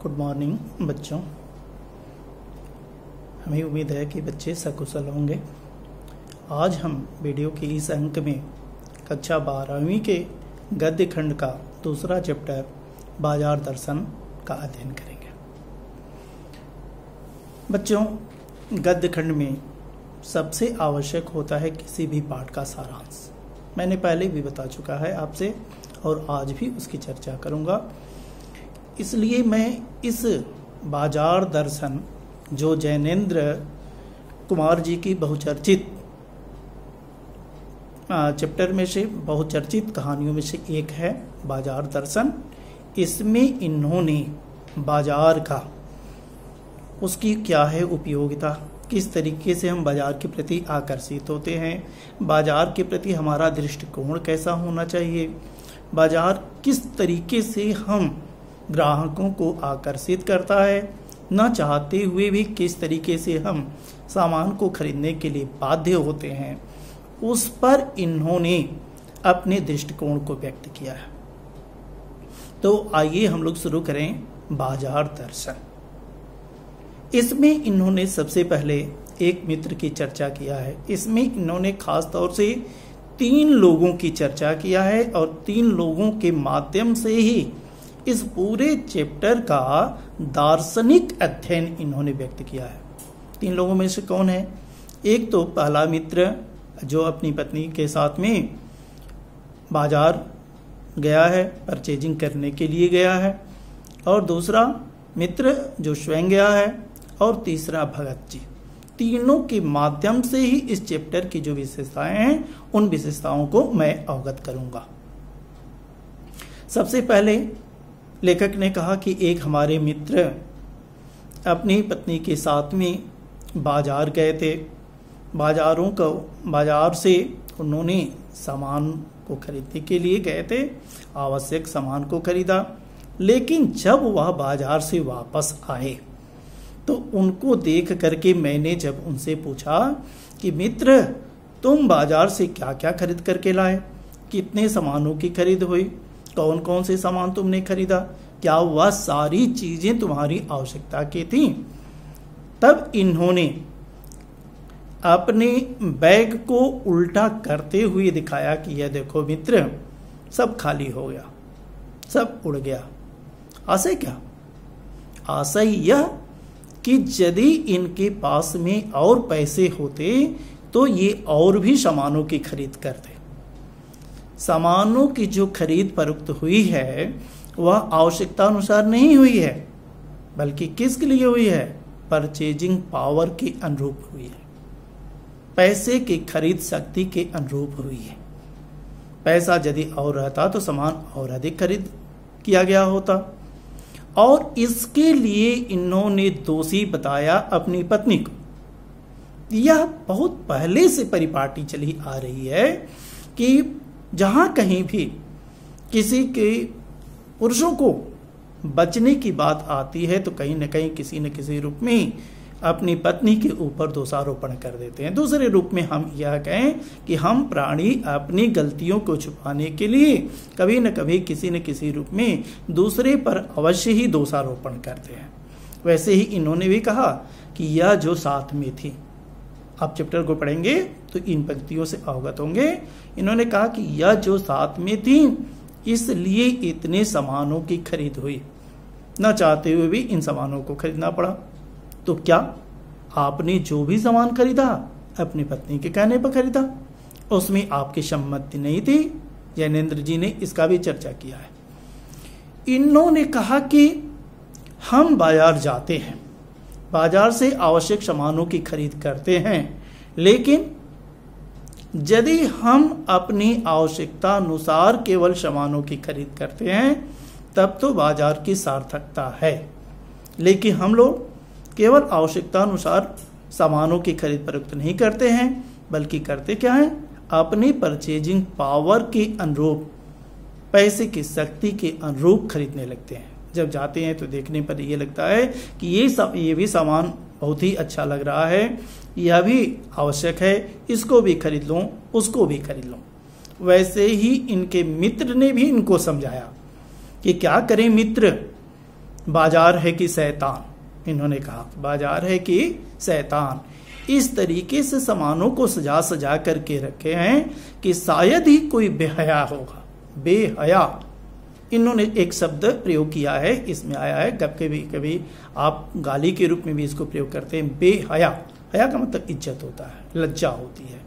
Good morning बच्चों। हमें उम्मीद है कि बच्चे सकुशल होंगे। आज हम वीडियो के इस अंक में कक्षा 12वीं के गद्य खंड का दूसरा चैप्टर बाजार दर्शन का अध्ययन करेंगे। बच्चों, गद्य खंड में सबसे आवश्यक होता है किसी भी पाठ का सारांश। मैंने पहले भी बता चुका है आपसे और आज भी उसकी चर्चा करूंगा। इसलिए मैं इस बाजार दर्शन जो जैनेन्द्र कुमार जी की बहुचर्चित चैप्टर में से बहुचर्चित कहानियों में से एक है बाजार दर्शन, इसमें इन्होंने बाजार का उसकी क्या है उपयोगिता, किस तरीके से हम बाजार के प्रति आकर्षित होते हैं, बाजार के प्रति हमारा दृष्टिकोण कैसा होना चाहिए, बाजार किस तरीके से हम ग्राहकों को आकर्षित करता है, न चाहते हुए भी किस तरीके से हम सामान को खरीदने के लिए बाध्य होते हैं, उस पर इन्होंने अपने दृष्टिकोण को व्यक्त किया है। तो आइए हम लोग शुरू करें बाजार दर्शन। इसमें इन्होंने सबसे पहले एक मित्र की चर्चा किया है। इसमें इन्होंने खास तौर से 3 लोगों की चर्चा किया है और 3 लोगों के माध्यम से ही इस पूरे चैप्टर का दार्शनिक अध्ययन इन्होंने व्यक्त किया है। 3 लोगों में से कौन है? एक तो पहला मित्र जो अपनी पत्नी के साथ में बाजार गया है, परचेजिंग करने के लिए गया है, और दूसरा मित्र जो स्वयं गया है, और तीसरा भगत जी। तीनों के माध्यम से ही इस चैप्टर की जो विशेषताएं हैं उन विशेषताओं को मैं अवगत करूंगा। सबसे पहले लेखक ने कहा कि एक हमारे मित्र अपनी पत्नी के साथ में बाजार गए थे। बाजार से उन्होंने सामान को खरीदने के लिए गए थे, आवश्यक सामान को खरीदा। लेकिन जब वह बाजार से वापस आए तो उनको देख करके मैंने जब उनसे पूछा कि मित्र, तुम बाजार से क्या क्या खरीद करके लाए, कितने सामानों की खरीद हुई, कौन कौन से सामान तुमने खरीदा, क्या वह सारी चीजें तुम्हारी आवश्यकता की थी? तब इन्होंने अपने बैग को उल्टा करते हुए दिखाया कि यह देखो मित्र, सब खाली हो गया, सब उड़ गया। आशय क्या? आशय यह कि यदि इनके पास में और पैसे होते तो ये और भी सामानों की खरीद करते। सामानों की जो खरीद फरोख्त हुई है वह आवश्यकता अनुसार नहीं हुई है, बल्कि किसके लिए हुई है? परचेजिंग पावर के अनुरूप हुई है, पैसे की खरीद शक्ति के अनुरूप हुई है। पैसा यदि और रहता तो सामान और अधिक खरीद किया गया होता। और इसके लिए इन्होंने दोषी बताया अपनी पत्नी को। यह बहुत पहले से परिपाटी चली आ रही है कि जहां कहीं भी किसी के पुरुषों को बचने की बात आती है तो कहीं न कहीं किसी न किसी रूप में अपनी पत्नी के ऊपर दोषारोपण कर देते हैं। दूसरे रूप में हम यह कहें कि हम प्राणी अपनी गलतियों को छुपाने के लिए कभी न कभी किसी न किसी रूप में दूसरे पर अवश्य ही दोषारोपण करते हैं। वैसे ही इन्होंने भी कहा कि यह जो साथ में थी, आप चैप्टर को पढ़ेंगे तो इन पंक्तियों से अवगत होंगे। इन्होंने कहा कि यह जो साथ में थी इसलिए इतने सामानों की खरीद हुई, न चाहते हुए भी इन सामानों को खरीदना पड़ा। तो क्या आपने जो भी सामान खरीदा अपनी पत्नी के कहने पर खरीदा? उसमें आपकी सम्मति नहीं थी? जैनेन्द्र जी ने इसका भी चर्चा किया है। इन्होंने कहा कि हम बाजार जाते हैं, बाजार से आवश्यक सामानों की खरीद करते हैं, लेकिन यदि हम अपनी आवश्यकता अनुसार केवल सामानों की खरीद करते हैं तब तो बाजार की सार्थकता है। लेकिन हम लोग केवल आवश्यकता अनुसार सामानों की खरीद फरोख्त नहीं करते हैं, बल्कि करते क्या है? अपनी परचेजिंग पावर के अनुरूप, पैसे की शक्ति के अनुरूप खरीदने लगते हैं। जब जाते हैं तो देखने पर ये लगता है कि ये भी सामान बहुत ही अच्छा लग रहा है, यह भी आवश्यक है, इसको भी खरीद लूं, उसको भी खरीद लूं। वैसे ही इनके मित्र ने भी इनको समझाया कि क्या करें मित्र, बाजार है कि शैतान, इन्होंने कहा बाजार है कि शैतान। इस तरीके से सामानों को सजा सजा करके रखे हैं कि शायद ही कोई बेहया होगा। बेहया, इन्होंने एक शब्द प्रयोग किया है, इसमें आया है, कभी कभी आप गाली के रूप में भी इसको प्रयोग करते हैं। बेहया, हया का मतलब इज्जत होता है, लज्जा होती है,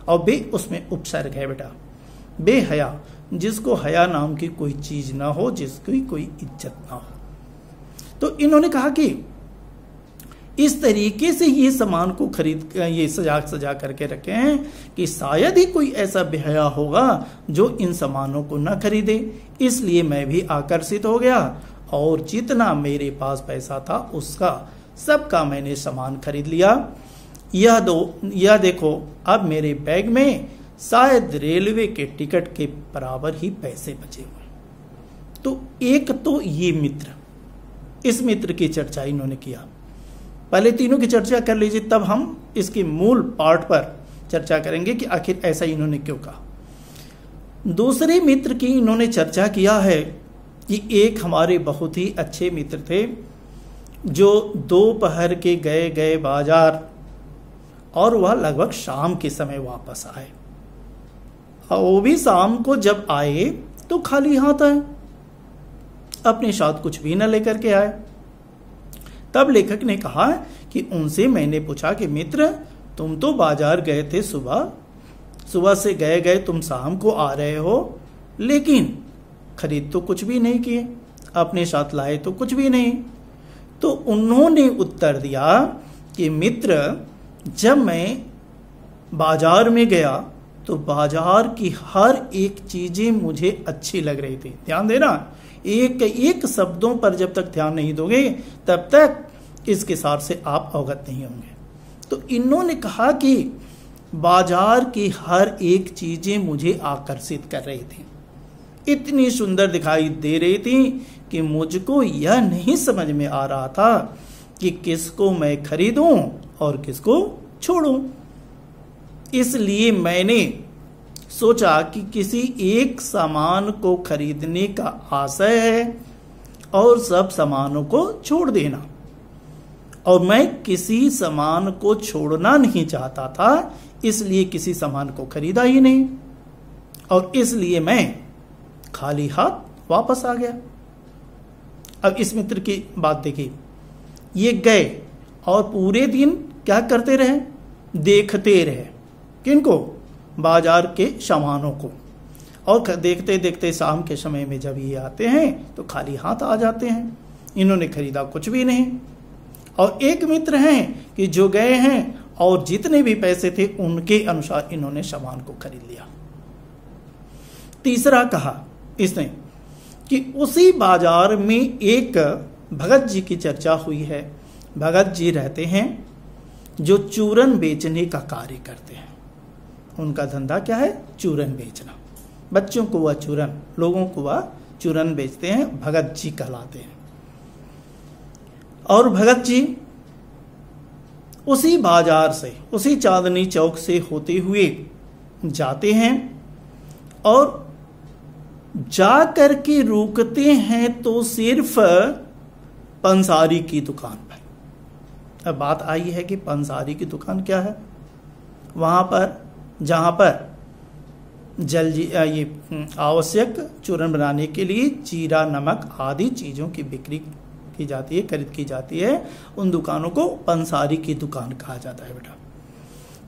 और बे उसमें उपसर्ग है बेटा। बेहया, जिसको हया नाम की कोई चीज ना हो, जिसकी कोई इज्जत ना हो। तो इन्होंने कहा कि इस तरीके से ये सामान को खरीद, ये सजा सजा करके रखे हैं कि शायद ही कोई ऐसा बेहया होगा जो इन सामानों को न खरीदे। इसलिए मैं भी आकर्षित हो गया और जितना मेरे पास पैसा था उसका सबका मैंने सामान खरीद लिया। यह देखो, अब मेरे बैग में शायद रेलवे के टिकट के बराबर ही पैसे बचे हुए। तो एक तो ये मित्र, इस मित्र की चर्चा इन्होंने किया। पहले तीनों की चर्चा कर लीजिए, तब हम इसके मूल पार्ट पर चर्चा करेंगे कि आखिर ऐसा इन्होंने क्यों कहा। दूसरे मित्र की इन्होंने चर्चा किया है कि एक हमारे बहुत ही अच्छे मित्र थे जो दोपहर के गए बाजार, और वह लगभग शाम के समय वापस आए। वो भी शाम को जब आए तो खाली हाथ आए, अपने साथ कुछ भी न लेकर के आए। तब लेखक ने कहा कि उनसे मैंने पूछा कि मित्र, तुम तो बाजार गए थे सुबह से गए तुम शाम को आ रहे हो, लेकिन खरीद तो कुछ भी नहीं किए, अपने साथ लाए तो कुछ भी नहीं। तो उन्होंने उत्तर दिया कि मित्र, जब मैं बाजार में गया तो बाजार की हर एक चीजें मुझे अच्छी लग रही थी। ध्यान देना, एक एक शब्दों पर जब तक ध्यान नहीं दोगे तब तक इसके सार से आप अवगत नहीं होंगे। तो इन्होंने कहा कि बाजार की हर एक चीजें मुझे आकर्षित कर रही थी, इतनी सुंदर दिखाई दे रही थी कि मुझको यह नहीं समझ में आ रहा था कि किसको मैं खरीदूं और किसको छोड़ूं। इसलिए मैंने सोचा कि किसी एक सामान को खरीदने का आशय है और सब सामानों को छोड़ देना, और मैं किसी सामान को छोड़ना नहीं चाहता था, इसलिए किसी सामान को खरीदा ही नहीं, और इसलिए मैं खाली हाथ वापस आ गया। अब इस मित्र की बात देखिए, ये गए और पूरे दिन क्या करते रहे, देखते रहे। किनको? बाजार के सामानों को। और देखते देखते शाम के समय में जब ये आते हैं तो खाली हाथ आ जाते हैं, इन्होंने खरीदा कुछ भी नहीं। और एक मित्र हैं कि जो गए हैं और जितने भी पैसे थे उनके अनुसार इन्होंने सामान को खरीद लिया। तीसरा कहा इसने कि उसी बाजार में एक भगत जी की चर्चा हुई है। भगत जी रहते हैं जो चूरन बेचने का कार्य करते हैं। उनका धंधा क्या है? चूरन बेचना। बच्चों को वह चूरन, लोगों को वह चूरन बेचते हैं, भगत जी कहलाते हैं। और भगत जी उसी बाजार से, उसी चांदनी चौक से होते हुए जाते हैं और जा करके रुकते हैं तो सिर्फ पंसारी की दुकान पर। अब बात आई है कि पंसारी की दुकान क्या है? वहां पर जहां पर ये आवश्यक चूरन बनाने के लिए जीरा, नमक आदि चीजों की बिक्री की जाती है, खरीद की जाती है, उन दुकानों को पंसारी की दुकान कहा जाता है बेटा।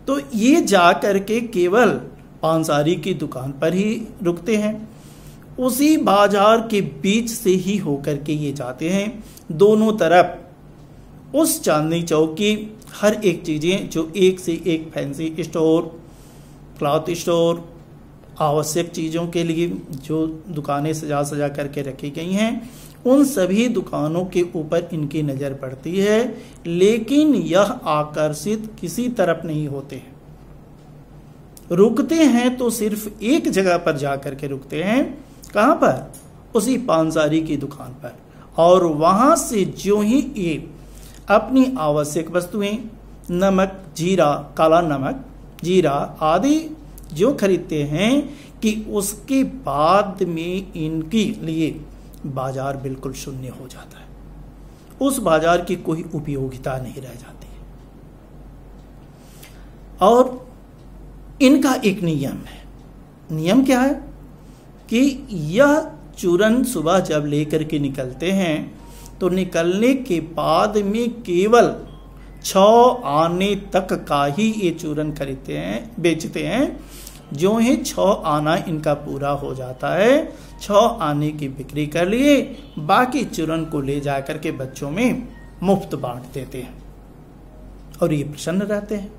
तो ये जा करके केवल पंसारी की दुकान पर ही रुकते हैं। उसी बाजार के बीच से ही होकर के ये जाते हैं। दोनों तरफ उस चांदनी चौक की हर एक चीजें, जो एक से एक फैंसी स्टोर, क्लॉथ स्टोर, आवश्यक चीजों के लिए जो दुकानें सजा सजा करके रखी गई हैं, उन सभी दुकानों के ऊपर इनकी नजर पड़ती है, लेकिन यह आकर्षित किसी तरफ नहीं होते हैं। रुकते हैं तो सिर्फ एक जगह पर जाकर के रुकते हैं। कहां पर? उसी पानसारी की दुकान पर। और वहां से जो ही ये अपनी आवश्यक वस्तुएं, नमक, जीरा, काला नमक, जीरा आदि जो खरीदते हैं कि उसके बाद में इनके लिए बाजार बिल्कुल शून्य हो जाता है। उस बाजार की कोई उपयोगिता नहीं रह जाती है। और इनका एक नियम है। नियम क्या है कि यह चूरन सुबह जब लेकर के निकलते हैं तो निकलने के बाद में केवल 6 आने तक का ही ये चूरन खरीदते हैं, बेचते हैं। जो ही 6 आना इनका पूरा हो जाता है, 6 आने की बिक्री कर लिए, बाकी चूरन को ले जाकर के बच्चों में मुफ्त बांट देते हैं और ये प्रसन्न रहते हैं।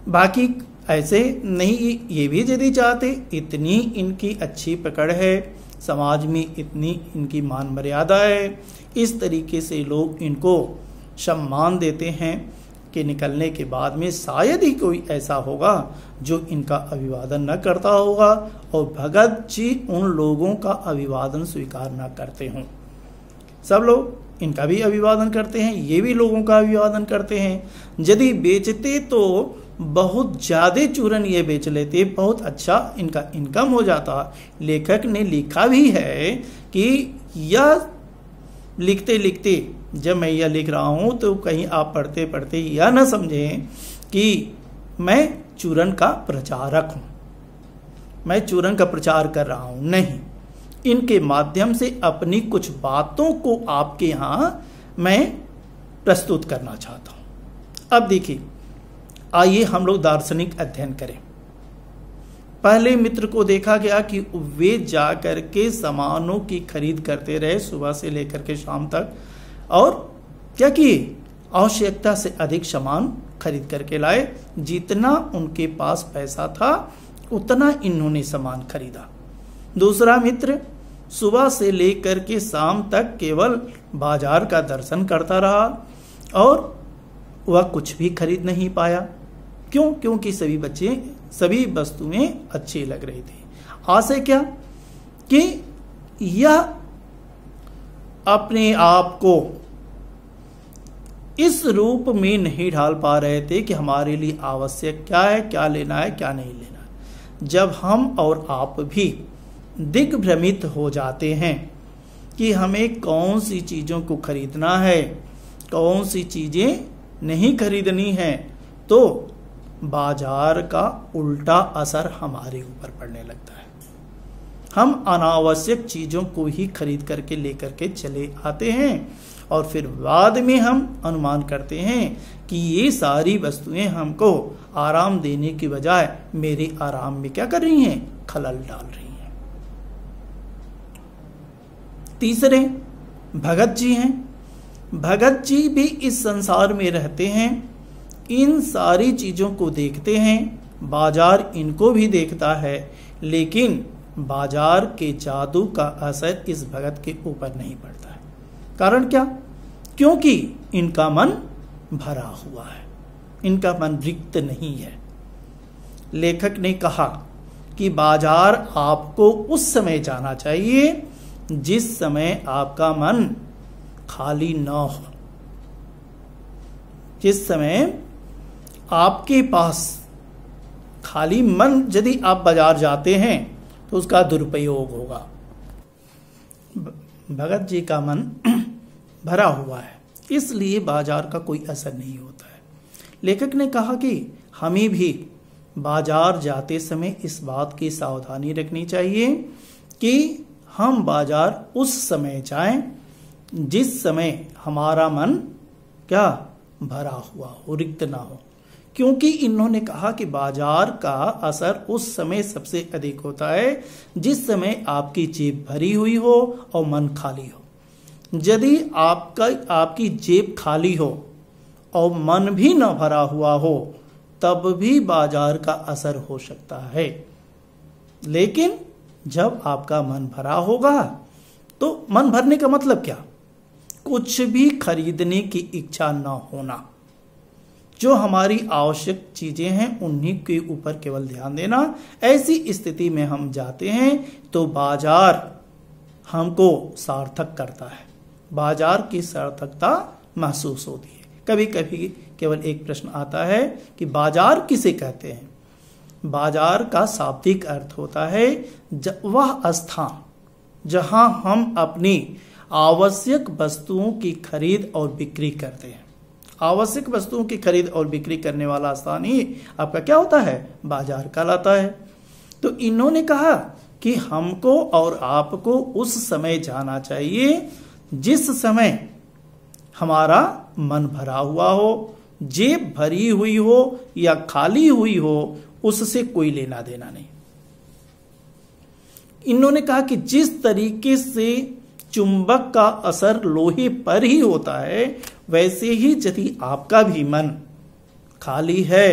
बाकी ऐसे नहीं, ये भी यदि चाहते, इतनी इनकी अच्छी पकड़ है, समाज में इतनी इनकी मान मर्यादा है, इस तरीके से लोग इनको सम्मान देते हैं कि निकलने के बाद में शायद ही कोई ऐसा होगा जो इनका अभिवादन न करता होगा और भगत जी उन लोगों का अभिवादन स्वीकार न करते हों। सब लोग इनका भी अभिवादन करते हैं, ये भी लोगों का अभिवादन करते हैं। यदि बेचते तो बहुत ज्यादा चूरन ये बेच लेते, बहुत अच्छा इनका इनकम हो जाता। लेखक ने लिखा भी है कि यह लिखते लिखते, जब मैं यह लिख रहा हूं तो कहीं आप पढ़ते पढ़ते यह न समझें कि मैं चूरन का प्रचारक हूं, मैं चूरन का प्रचार कर रहा हूं। नहीं, इनके माध्यम से अपनी कुछ बातों को आपके यहां मैं प्रस्तुत करना चाहता हूं। अब देखिए, आइए हम लोग दार्शनिक अध्ययन करें। पहले मित्र को देखा गया कि वे जाकर के सामानों की खरीद करते रहे सुबह से लेकर के शाम तक, और क्या किए, आवश्यकता से अधिक सामान खरीद करके लाए। जितना उनके पास पैसा था उतना इन्होंने सामान खरीदा। दूसरा मित्र सुबह से लेकर के शाम तक केवल बाजार का दर्शन करता रहा और वह कुछ भी खरीद नहीं पाया। क्यों? क्योंकि सभी वस्तुएं अच्छी लग रही थी। आशय क्या कि यह अपने आप को इस रूप में नहीं ढाल पा रहे थे कि हमारे लिए आवश्यक क्या है, क्या लेना है, क्या नहीं लेना है। जब हम और आप भी दिग्भ्रमित हो जाते हैं कि हमें कौन सी चीजों को खरीदना है, कौन सी चीजें नहीं खरीदनी है, तो बाजार का उल्टा असर हमारे ऊपर पड़ने लगता है। हम अनावश्यक चीजों को ही खरीद करके लेकर के चले आते हैं और फिर बाद में हम अनुमान करते हैं कि ये सारी वस्तुएं हमको आराम देने की बजाय मेरे आराम में क्या कर रही हैं, खलल डाल रही हैं। तीसरे भगत जी हैं। भगत जी भी इस संसार में रहते हैं, इन सारी चीजों को देखते हैं, बाजार इनको भी देखता है, लेकिन बाजार के जादू का असर इस भगत के ऊपर नहीं पड़ता है। कारण क्या? क्योंकि इनका मन भरा हुआ है, इनका मन रिक्त नहीं है। लेखक ने कहा कि बाजार आपको उस समय जाना चाहिए जिस समय आपका मन खाली न हो, जिस समय आपके पास खाली मन, यदि आप बाजार जाते हैं तो उसका दुरुपयोग होगा। भगत जी का मन भरा हुआ है, इसलिए बाजार का कोई असर नहीं होता है। लेखक ने कहा कि हमें भी बाजार जाते समय इस बात की सावधानी रखनी चाहिए कि हम बाजार उस समय जाएं जिस समय हमारा मन क्या भरा हुआ हो, रिक्त ना हो। क्योंकि इन्होंने कहा कि बाजार का असर उस समय सबसे अधिक होता है जिस समय आपकी जेब भरी हुई हो और मन खाली हो। यदि आपकी जेब खाली हो और मन भी न भरा हुआ हो तब भी बाजार का असर हो सकता है। लेकिन जब आपका मन भरा होगा तो मन भरने का मतलब क्या? कुछ भी खरीदने की इच्छा न होना, जो हमारी आवश्यक चीजें हैं उन्हीं के ऊपर केवल ध्यान देना। ऐसी स्थिति में हम जाते हैं तो बाजार हमको सार्थक करता है, बाजार की सार्थकता महसूस होती है। कभी कभी केवल एक प्रश्न आता है कि बाजार किसे कहते हैं? बाजार का शाब्दिक अर्थ होता है वह स्थान जहां हम अपनी आवश्यक वस्तुओं की खरीद और बिक्री करते हैं। आवश्यक वस्तुओं की खरीद और बिक्री करने वाला स्थान ही आपका क्या होता है? बाजार कहलाता है। तो इन्होंने कहा कि हमको और आपको उस समय जाना चाहिए जिस समय हमारा मन भरा हुआ हो, जेब भरी हुई हो या खाली हुई हो, उससे कोई लेना देना नहीं। इन्होंने कहा कि जिस तरीके से चुंबक का असर लोहे पर ही होता है, वैसे ही यदि आपका भी मन खाली है,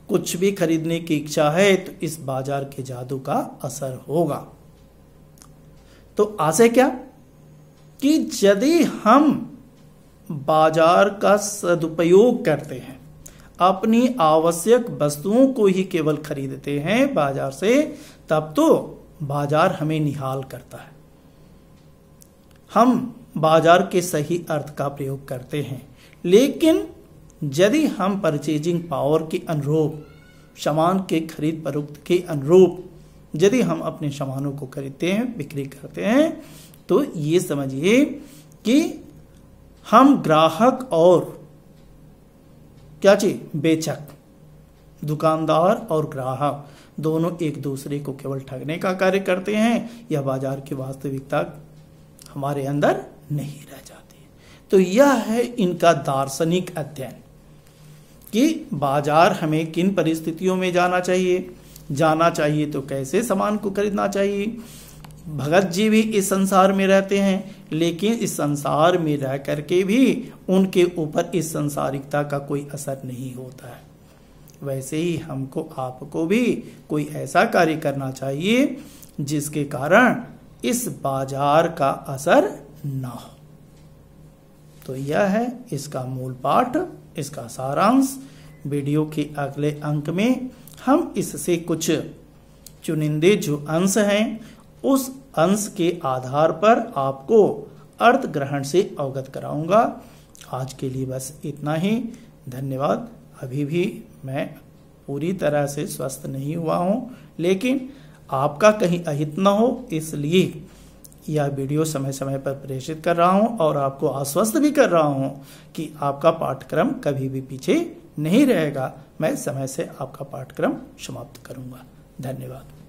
कुछ भी खरीदने की इच्छा है, तो इस बाजार के जादू का असर होगा। तो आशय क्या कि यदि हम बाजार का सदुपयोग करते हैं, अपनी आवश्यक वस्तुओं को ही केवल खरीदते हैं बाजार से, तब तो बाजार हमें निहाल करता है। हम बाजार के सही अर्थ का प्रयोग करते हैं, लेकिन यदि हम परचेजिंग पावर के अनुरूप, सामान के खरीद फरोख्त के अनुरूप यदि हम अपने सामानों को खरीदते हैं, बिक्री करते हैं, तो ये समझिए कि हम ग्राहक और क्या चीज, बेचक, दुकानदार और ग्राहक दोनों एक दूसरे को केवल ठगने का कार्य करते हैं। यह बाजार की वास्तविकता हमारे अंदर नहीं रह जाती है। तो यह है इनका दार्शनिक अध्ययन कि बाजार हमें किन परिस्थितियों में जाना चाहिए तो कैसे सामान को खरीदना चाहिए। भगत जी भी इस संसार में रहते हैं, लेकिन इस संसार में रह करके भी उनके ऊपर इस संसारिकता का कोई असर नहीं होता है। वैसे ही हमको आपको भी कोई ऐसा कार्य करना चाहिए जिसके कारण इस बाजार का असर ना हो। तो यह है इसका मूल पाठ, इसका सारांश। वीडियो के अगले अंक में हम इससे कुछ चुनिंदे जो अंश हैं, उस अंश के आधार पर आपको अर्थ ग्रहण से अवगत कराऊंगा। आज के लिए बस इतना ही। धन्यवाद। अभी भी मैं पूरी तरह से स्वस्थ नहीं हुआ हूं, लेकिन आपका कहीं अहित न हो, इसलिए यह वीडियो समय समय पर प्रेषित कर रहा हूं और आपको आश्वस्त भी कर रहा हूं कि आपका पाठ्यक्रम कभी भी पीछे नहीं रहेगा। मैं समय से आपका पाठ्यक्रम समाप्त करूंगा। धन्यवाद।